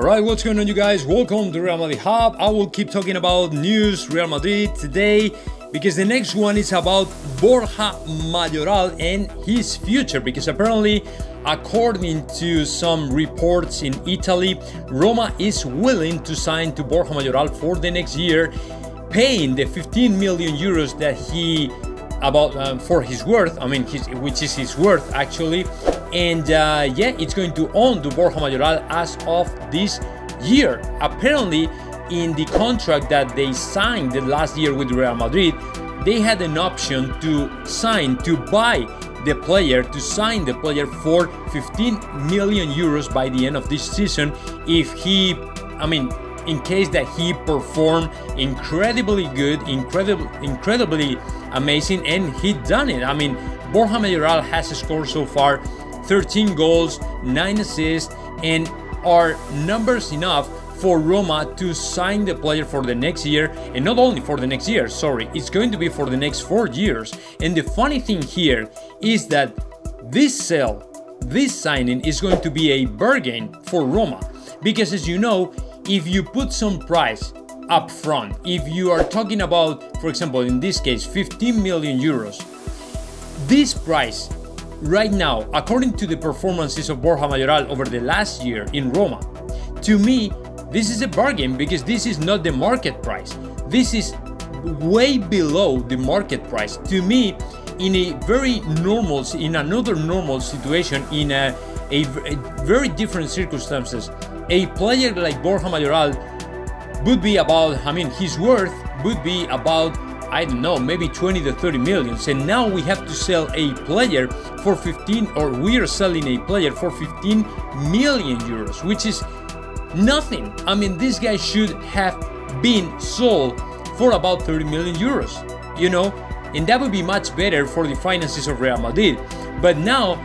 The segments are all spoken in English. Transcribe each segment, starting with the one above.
Alright, what's going on, you guys? Welcome to Real Madrid Hub. I will keep talking about news Real Madrid today because the next one is about Borja Mayoral and his future, because apparently, according to some reports in Italy, Roma is willing to sign to Borja Mayoral for the next year, paying the 15 million euros that he for his worth, which is his worth actually, and it's going to own to Borja Mayoral as of this year. Apparently, in the contract that they signed the last year with Real Madrid, they had an option to sign to sign the player for 15 million euros by the end of this season if in case that he performed incredibly good, incredibly amazing, and he done it. Borja Mayoral has scored so far 13 goals, 9 assists, and are numbers enough for Roma to sign the player for the next year, and not only for the next year, it's going to be for the next 4 years. And the funny thing here is that this signing is going to be a bargain for Roma, because as you know, if you put some price up front, if you are talking about, for example, in this case, 15 million euros, this price right now, according to the performances of Borja Mayoral over the last year in Roma, to me, this is a bargain, because this is not the market price. This is way below the market price. To me, in another normal situation, in a very different circumstances, a player like Borja Mayoral would be about, his worth would be about, maybe 20 to 30 million. And now we have to sell a player for we are selling a player for 15 million euros, which is nothing. This guy should have been sold for about 30 million euros, and that would be much better for the finances of Real Madrid. But now,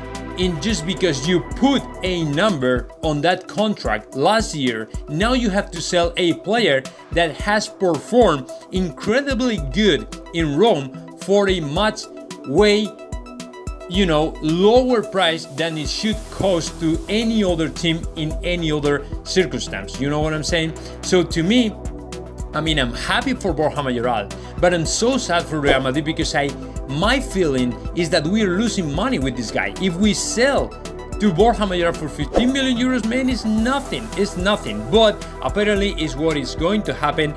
just because you put a number on that contract last year, now you have to sell a player that has performed incredibly good in Rome for a much lower price than it should cost to any other team in any other circumstance. You know what I'm saying? So to me, I'm happy for Borja Mayoral, but I'm so sad for Real Madrid, because my feeling is that we are losing money with this guy. If we sell to Borja Mayoral for 15 million euros, man, it's nothing. But apparently it's what is going to happen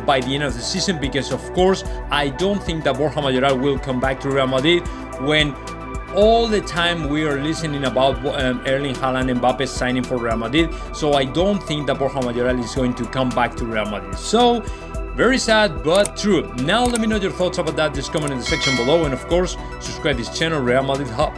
by the end of the season, because of course I don't think that Borja Mayoral will come back to Real Madrid when all the time we are listening about Erling Haaland and Mbappe signing for Real Madrid. So I don't think that Borja Mayoral is going to come back to Real Madrid. So very sad, but true. Now let me know your thoughts about that. Just comment in the section below, and of course, subscribe to this channel, Real Madrid Hub.